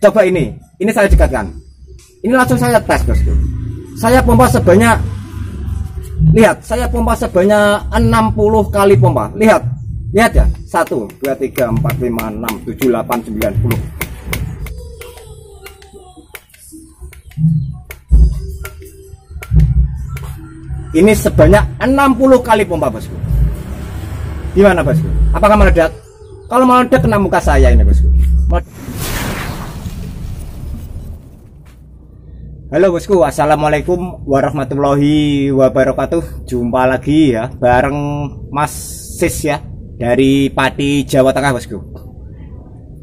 Coba ini saya dekatkan. Ini langsung saya tes, bosku. Saya pompa sebanyak, lihat, saya pompa sebanyak 60 kali pompa. Lihat ya, 1, 2, 3, 4, 5, 6, 7, 8, 9, 10. Ini sebanyak 60 kali pompa, bosku. Gimana, bosku? Apakah meledak? Kalau meledak kena muka saya ini, bosku. Halo bosku, assalamualaikum warahmatullahi wabarakatuh. Jumpa lagi ya bareng Mas Sis ya, dari Pati, Jawa Tengah, bosku.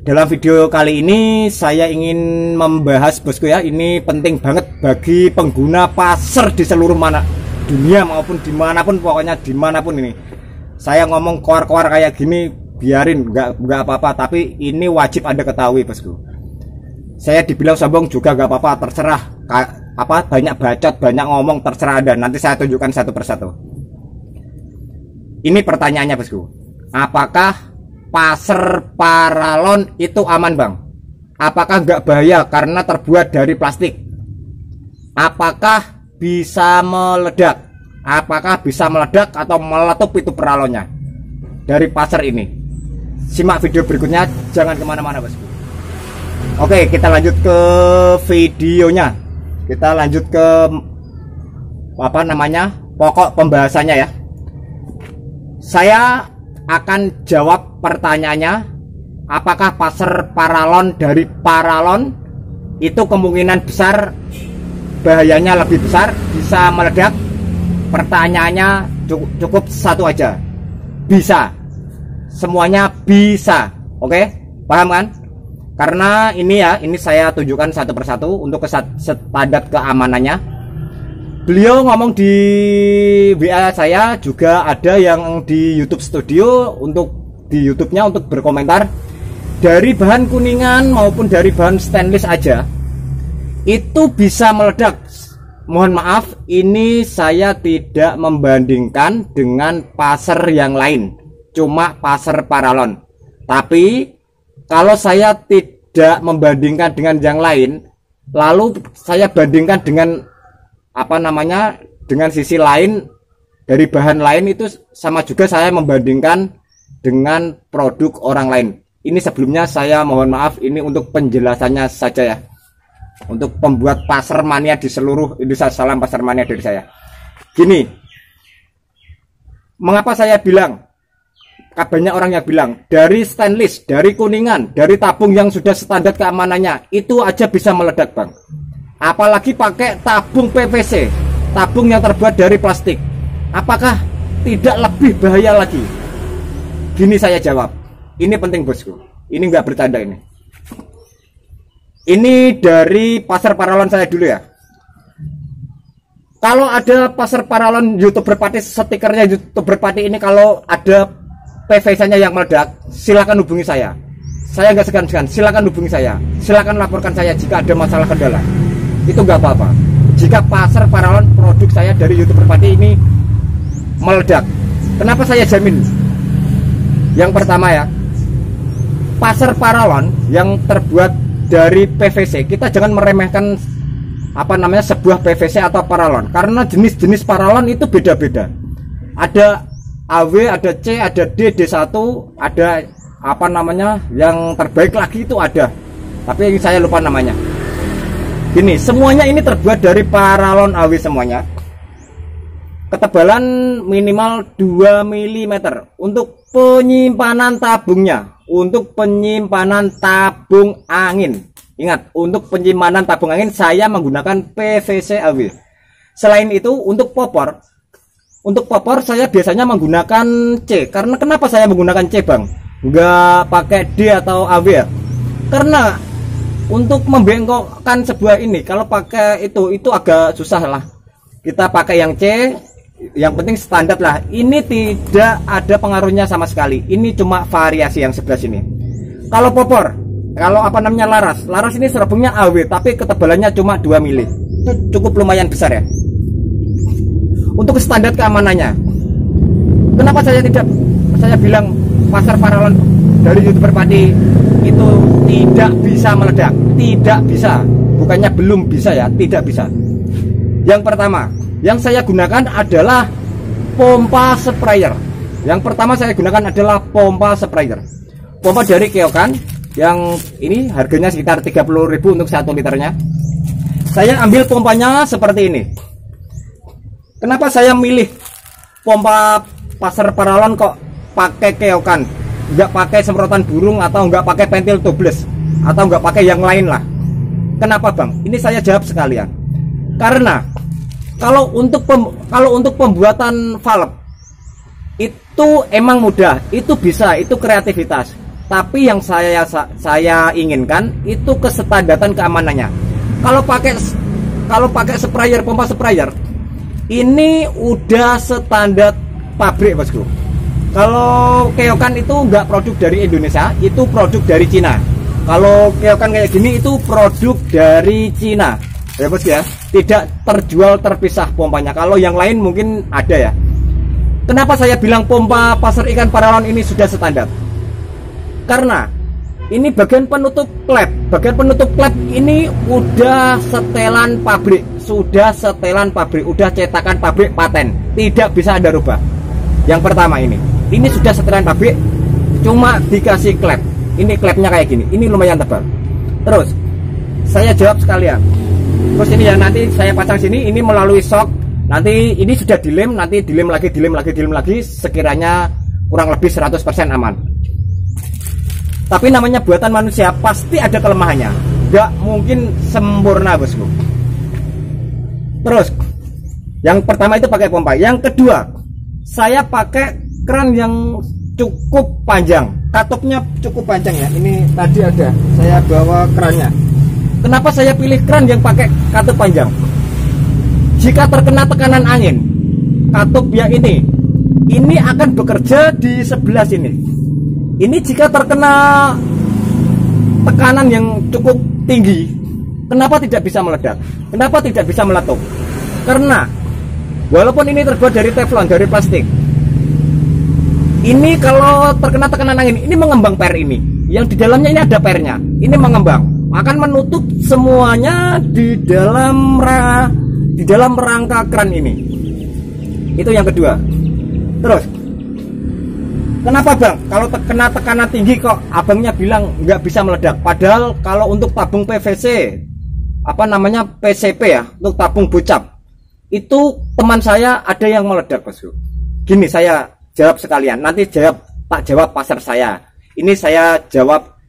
Dalam video kali ini saya ingin membahas, bosku ya, ini penting banget bagi pengguna pasar di seluruh dunia maupun dimanapun, pokoknya dimanapun ini. Saya ngomong koar-koar kayak gini biarin, nggak apa-apa, tapi ini wajib Anda ketahui, bosku. Saya dibilang sombong juga nggak apa-apa, terserah. Banyak bacot, banyak ngomong, terserah Anda. Nanti saya tunjukkan satu persatu. Ini pertanyaannya, bosku. Apakah pasar paralon itu aman, bang? Apakah nggak bahaya karena terbuat dari plastik? Apakah bisa meledak? Apakah bisa meledak atau meletup itu paralonnya dari pasar ini? Simak video berikutnya, jangan kemana-mana, bosku. Oke, kita lanjut ke videonya. Kita lanjut ke pokok pembahasannya ya. Saya akan jawab pertanyaannya, apakah pasar paralon dari paralon itu kemungkinan besar bahayanya lebih besar, bisa meledak? Pertanyaannya cukup satu aja, bisa. Semuanya bisa. Oke, paham kan? Karena ini saya tunjukkan satu persatu untuk standar keamanannya. Beliau ngomong di WA saya, juga ada yang di YouTube Studio, untuk di YouTube-nya untuk berkomentar. Dari bahan kuningan maupun dari bahan stainless aja itu bisa meledak. Mohon maaf, ini saya tidak membandingkan dengan pasar yang lain, cuma pasar paralon. Tapi kalau saya tidak membandingkan dengan yang lain, lalu saya bandingkan dengan dengan sisi lain dari bahan lain, itu sama juga saya membandingkan dengan produk orang lain. Ini sebelumnya saya mohon maaf, ini untuk penjelasannya saja ya, untuk pembuat pasar mania di seluruh Indonesia. Salam pasar mania dari saya. Gini, mengapa saya bilang, banyak orang yang bilang dari stainless, dari kuningan, dari tabung yang sudah standar keamanannya itu aja bisa meledak, bang. Apalagi pakai tabung PVC, tabung yang terbuat dari plastik. Apakah tidak lebih bahaya lagi? Gini saya jawab, ini penting, bosku. Ini nggak bercanda ini. Ini dari pasar paralon saya dulu ya. Kalau ada pasar paralon YouTuber Pati, stikernya YouTuber Pati ini, kalau ada PVC-nya yang meledak, silakan hubungi saya. Saya nggak segan-segan, silakan hubungi saya. Silakan laporkan saya jika ada masalah kendala. Itu nggak apa-apa. Jika pasar paralon produk saya dari YouTuber Pati ini meledak, kenapa saya jamin? Yang pertama ya, pasar paralon yang terbuat dari PVC, kita jangan meremehkan sebuah PVC atau paralon, karena jenis-jenis paralon itu beda-beda. Ada AW, ada C, ada D, D1, ada yang terbaik lagi itu ada, tapi saya lupa namanya. Gini, semuanya ini terbuat dari paralon AW semuanya. Ketebalan minimal 2 mm untuk penyimpanan tabungnya, untuk penyimpanan tabung angin. Ingat, untuk penyimpanan tabung angin saya menggunakan PVC AW. Selain itu, untuk popor saya biasanya menggunakan C. Karena kenapa saya menggunakan C, bang? Nggak pakai D atau AW ya? Karena untuk membengkokkan sebuah ini, kalau pakai itu agak susah lah. Kita pakai yang C, yang penting standar lah. Ini tidak ada pengaruhnya sama sekali. Ini cuma variasi yang sebelah sini. Kalau popor, kalau laras ini serabungnya AW, tapi ketebalannya cuma 2 mm. Itu cukup lumayan besar ya. Untuk standar keamanannya, kenapa saya bilang pasar paralon dari YouTuber Pati itu tidak bisa meledak, tidak bisa. Bukannya belum bisa ya, tidak bisa. Yang pertama, yang saya gunakan adalah pompa sprayer. Yang pertama saya gunakan adalah pompa sprayer. Pompa dari Keokan yang ini harganya sekitar 30.000 untuk 1 liternya. Saya ambil pompanya seperti ini. Kenapa saya milih pompa Pasar Paralon kok pakai Keokan, nggak pakai semprotan burung atau nggak pakai pentil tubeless atau nggak pakai yang lain lah? Kenapa bang? Ini saya jawab sekalian. Karena kalau untuk pembuatan valve itu emang mudah, itu bisa, itu kreativitas. Tapi yang saya inginkan itu kesetandatan keamanannya. Kalau pakai sprayer, pompa sprayer ini udah standar pabrik bosku. Kalau Keokan itu nggak produk dari Indonesia, itu produk dari Cina. Kalau Keokan kayak gini itu produk dari Cina ya bos ya, tidak terjual terpisah pompanya. Kalau yang lain mungkin ada ya. Kenapa saya bilang pompa Pasar Ikan Paralon ini sudah standar? Karena ini bagian penutup klep. Bagian penutup klep ini udah setelan pabrik, sudah setelan pabrik, udah cetakan pabrik paten, tidak bisa Anda rubah. Yang pertama ini sudah setelan pabrik, cuma dikasih klep. Ini klepnya kayak gini, ini lumayan tebal. Terus saya jawab sekalian. Terus ini ya nanti saya pasang sini, ini melalui shock. Nanti ini sudah dilem, nanti dilem lagi, sekiranya kurang lebih 100% aman. Tapi namanya buatan manusia pasti ada kelemahannya, nggak mungkin sempurna bosku. Terus yang pertama itu pakai pompa. Yang kedua, saya pakai keran yang cukup panjang, katupnya cukup panjang ya. Ini tadi ada, saya bawa kerannya. Kenapa saya pilih keran yang pakai katup panjang? Jika terkena tekanan angin, katup ya ini akan bekerja di sebelah sini. Ini jika terkena tekanan yang cukup tinggi, kenapa tidak bisa meledak? Kenapa tidak bisa meletup? Karena walaupun ini terbuat dari teflon, dari plastik, ini kalau terkena tekanan angin, ini mengembang per ini. Yang di dalamnya ini ada pernya, ini mengembang, akan menutup semuanya di dalam rangka keran ini. Itu yang kedua. Terus kenapa bang? Kalau terkena tekanan tinggi kok abangnya bilang nggak bisa meledak? Padahal kalau untuk tabung PVC, PCP ya, untuk tabung bocap, itu teman saya ada yang meledak bosku. Gini saya jawab sekalian, nanti tak jawab pasar saya. Ini saya jawab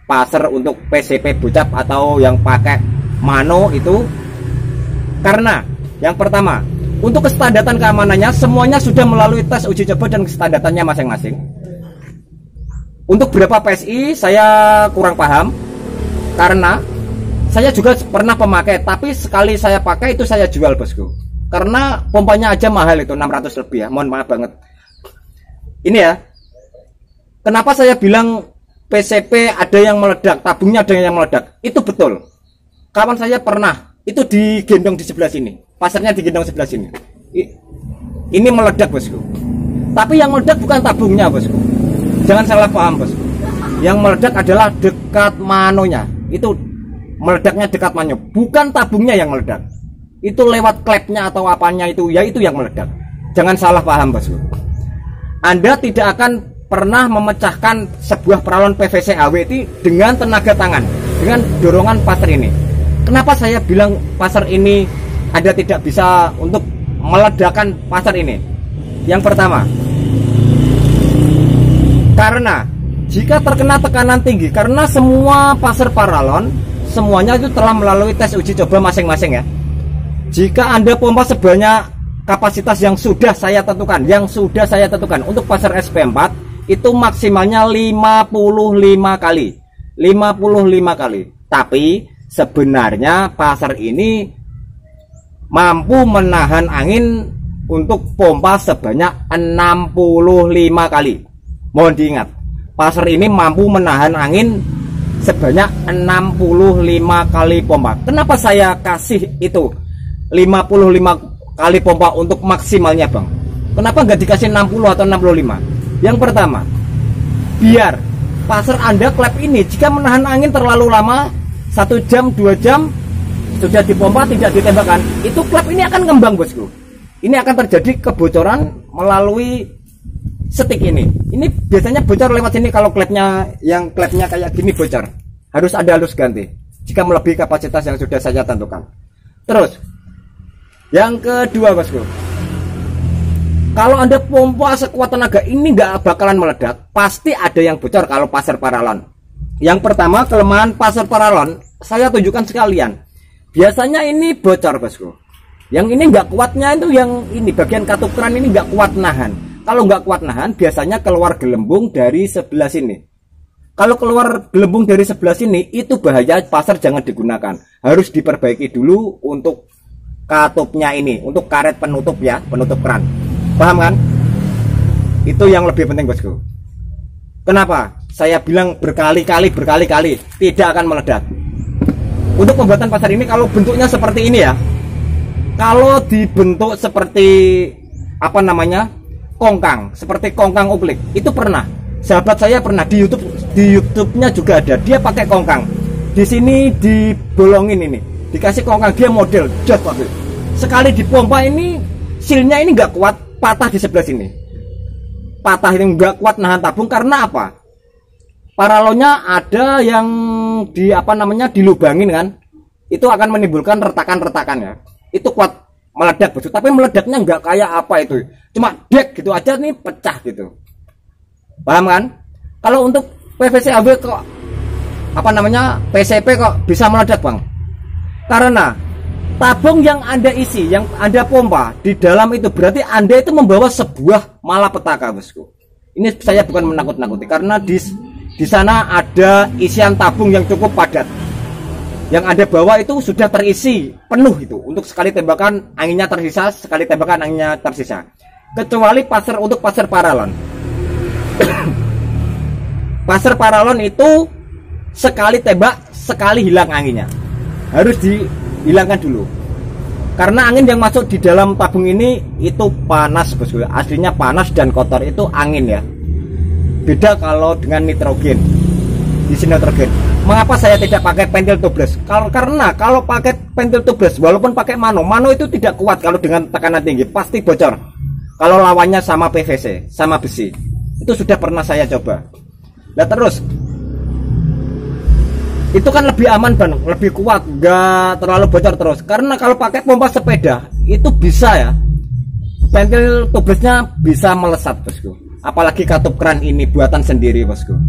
pasar untuk PCP bocap atau yang pakai mano itu. Karena yang pertama, untuk kestandardan keamanannya semuanya sudah melalui tes uji coba dan kestandardannya masing-masing. Untuk berapa PSI saya kurang paham, karena saya juga pernah pemakai, tapi sekali saya pakai itu saya jual bosku. Karena pompanya aja mahal, itu 600 lebih ya, mohon maaf banget. Ini ya, kenapa saya bilang PCP ada yang meledak, tabungnya ada yang meledak. Itu betul. Kawan saya pernah, itu digendong di sebelah sini, pasarnya digendong sebelah sini. Ini meledak bosku. Tapi yang meledak bukan tabungnya bosku, jangan salah paham bosku. Yang meledak adalah dekat manonya. Itu meledaknya dekat mano, bukan tabungnya yang meledak. Itu lewat klepnya atau apanya itu, ya itu yang meledak. Jangan salah paham bosku. Anda tidak akan pernah memecahkan sebuah paralon PVC AWT dengan tenaga tangan, dengan dorongan pasar ini. Kenapa saya bilang pasar ini Anda tidak bisa untuk meledakkan pasar ini? Yang pertama, karena jika terkena tekanan tinggi, karena semua pasar paralon semuanya itu telah melalui tes uji coba masing-masing ya. Jika Anda pompa sebanyak kapasitas yang sudah saya tentukan, untuk pasar SP4 itu maksimalnya 55 kali. 55 kali. Tapi sebenarnya pasar ini mampu menahan angin untuk pompa sebanyak 65 kali. Mohon diingat, pasar ini mampu menahan angin sebanyak 65 kali pompa. Kenapa saya kasih itu 55 kali pompa untuk maksimalnya bang? Kenapa nggak dikasih 60 atau 65? Yang pertama, biar pasar Anda klep ini jika menahan angin terlalu lama 1 jam 2 jam sudah dipompa tidak ditembakkan, itu klep ini akan ngembang bosku. Ini akan terjadi kebocoran melalui setik ini. Ini biasanya bocor lewat sini kalau klepnya kayak gini bocor. Harus ada halus ganti jika melebihi kapasitas yang sudah saya tentukan. Terus yang kedua bosku, kalau Anda pompa sekuat tenaga ini nggak bakalan meledak, pasti ada yang bocor kalau pasar paralon. Yang pertama, kelemahan pasar paralon saya tunjukkan sekalian. Biasanya ini bocor bosku. Yang ini nggak kuatnya itu yang ini bagian katup kran ini nggak kuat nahan. Kalau nggak kuat nahan biasanya keluar gelembung dari sebelah sini. Kalau keluar gelembung dari sebelah sini itu bahaya, pasar jangan digunakan. Harus diperbaiki dulu untuk katupnya ini, untuk karet penutup ya, penutup kran. Paham kan? Itu yang lebih penting bosku. Kenapa? Saya bilang berkali-kali tidak akan meledak. Untuk pembuatan pasar ini kalau bentuknya seperti ini ya. Kalau dibentuk seperti apa namanya? Kongkang, seperti kongkang uplik. Itu pernah. Sahabat saya pernah di YouTube-nya juga ada. Dia pakai kongkang. Di sini dibolongin ini. Dikasih kongkang, dia model jos waktu. Sekali dipompa ini silnya ini nggak kuat, patah di sebelah sini. Patah ini nggak kuat nahan tabung karena apa? Paralonnya ada yang di apa namanya dilubangin kan? Itu akan menimbulkan retakan-retakan ya. Itu kuat meledak bosku, tapi meledaknya nggak kayak apa itu, cuma dek gitu aja nih pecah gitu. Paham kan? Kalau untuk PVC AB kok apa namanya PCP kok bisa meledak bang? Karena tabung yang Anda isi, yang Anda pompa di dalam itu berarti Anda itu membawa sebuah malapetaka bosku. Ini saya bukan menakut-nakuti karena di sana ada isian tabung yang cukup padat. Yang Anda bawa itu sudah terisi penuh itu. Untuk sekali tembakan anginnya tersisa, sekali tembakan anginnya tersisa. Kecuali untuk pasar paralon. Pasar paralon itu sekali tembak, sekali hilang anginnya. Harus dihilangkan dulu. Karena angin yang masuk di dalam tabung ini itu panas bosku. Aslinya panas dan kotor itu angin ya. Beda kalau dengan nitrogen. Di sini nitrogen. Mengapa saya tidak pakai pentil tubeless? Karena kalau pakai pentil tubeless, walaupun pakai mano itu tidak kuat kalau dengan tekanan tinggi, pasti bocor. Kalau lawannya sama PVC, sama besi, itu sudah pernah saya coba. Nah terus, itu kan lebih aman bang, lebih kuat, nggak terlalu bocor terus. Karena kalau pakai pompa sepeda, itu bisa ya, pentil tubelessnya bisa melesat bosku. Apalagi katup kran ini buatan sendiri bosku.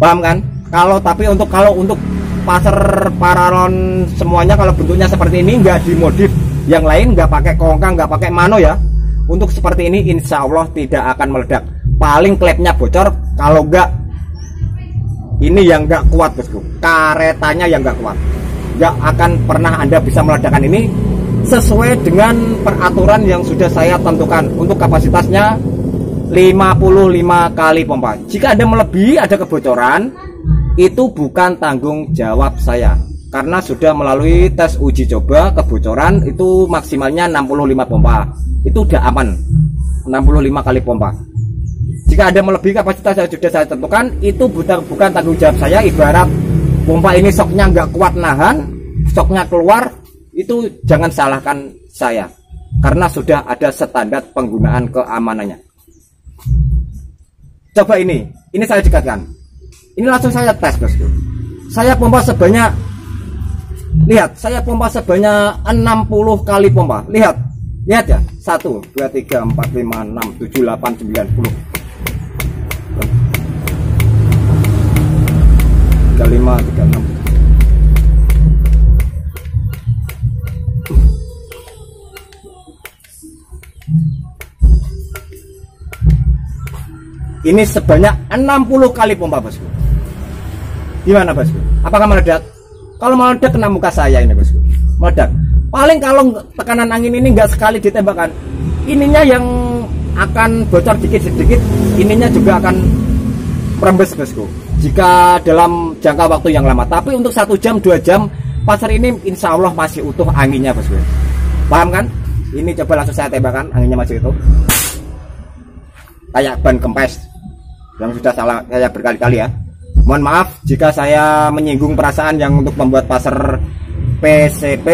Paham kan? Kalau untuk pasar paralon semuanya kalau bentuknya seperti ini nggak dimodif yang lain, nggak pakai kongkang, nggak pakai mano ya. Untuk seperti ini insya Allah tidak akan meledak. Paling klepnya bocor, kalau nggak ini yang nggak kuat bosku, karetannya yang nggak kuat, nggak akan pernah Anda bisa meledakkan ini sesuai dengan peraturan yang sudah saya tentukan. Untuk kapasitasnya 55 kali pompa. Jika Anda melebihi ada kebocoran, itu bukan tanggung jawab saya karena sudah melalui tes uji coba kebocoran itu maksimalnya 65 pompa. Itu udah aman. 65 kali pompa. Jika Anda melebihi kapasitas yang sudah saya tentukan, itu bukan tanggung jawab saya. Ibarat pompa ini soknya nggak kuat nahan, soknya keluar, itu jangan salahkan saya karena sudah ada standar penggunaan keamanannya. Coba ini saya dekatkan. Ini langsung saya tes bosku. Saya pompa sebanyak, lihat, saya pompa sebanyak 60 kali pompa. Lihat ya, 1, 2, 3, 4, 5, 6, 7, 8, 9, 10 35, 36. Ini sebanyak 60 kali pompa bosku. Gimana bosku? Apakah meledak? Kalau meledak kena muka saya ini bosku. Meledak. Paling kalau tekanan angin ini nggak sekali ditembakkan, ininya yang akan bocor dikit-sedikit, ininya juga akan merembes bosku. Jika dalam jangka waktu yang lama. Tapi untuk 1 jam 2 jam pasar ini insya Allah masih utuh anginnya bosku. Paham kan? Ini coba langsung saya tembakkan, anginnya masih utuh. Kayak ban kempes. yang sudah salah saya berkali-kali ya. Mohon maaf jika saya menyinggung perasaan yang untuk membuat pasar PCP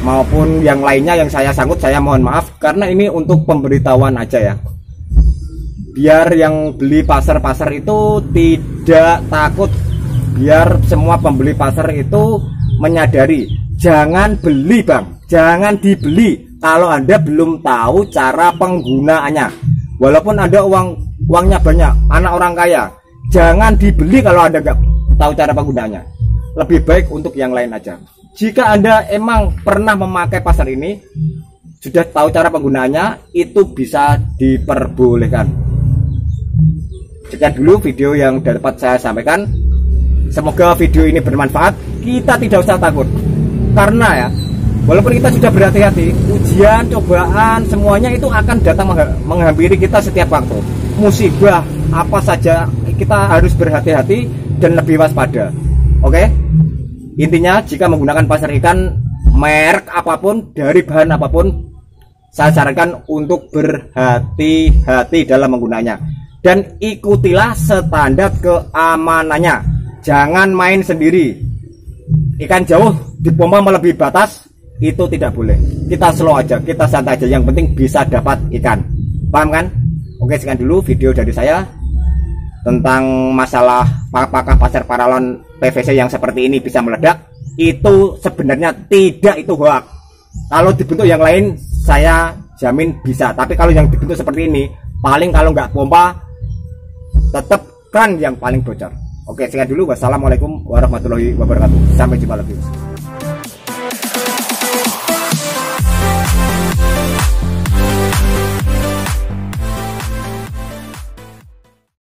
maupun yang lainnya yang saya sangkut, saya mohon maaf karena ini untuk pemberitahuan aja ya. Biar yang beli pasar-pasar itu tidak takut, biar semua pembeli pasar itu menyadari jangan beli bang, jangan dibeli kalau Anda belum tahu cara penggunaannya. Walaupun Anda uangnya banyak, anak orang kaya, jangan dibeli kalau Anda nggak tahu cara penggunaannya. Lebih baik untuk yang lain aja. Jika Anda emang pernah memakai pasar ini, sudah tahu cara penggunaannya, itu bisa diperbolehkan. Sekian dulu video yang dapat saya sampaikan. Semoga video ini bermanfaat. Kita tidak usah takut, karena ya, walaupun kita sudah berhati-hati, ujian, cobaan, semuanya itu akan datang menghampiri kita setiap waktu. Musibah apa saja, kita harus berhati-hati dan lebih waspada. Oke? Intinya jika menggunakan pasar ikan merek apapun, dari bahan apapun, saya sarankan untuk berhati-hati dalam menggunanya. Dan ikutilah standar keamanannya. Jangan main sendiri. Ikan jauh dipompa melebihi batas, itu tidak boleh. Kita slow aja, kita santai aja. Yang penting bisa dapat ikan. Paham kan? Oke, sekian dulu video dari saya tentang masalah apakah pasar paralon PVC yang seperti ini bisa meledak. Itu sebenarnya tidak, itu hoax. Kalau dibentuk yang lain saya jamin bisa, tapi kalau yang dibentuk seperti ini, paling kalau nggak pompa tetap kran yang paling bocor. Oke, sekian dulu. Wassalamualaikum warahmatullahi wabarakatuh. Sampai jumpa lagi.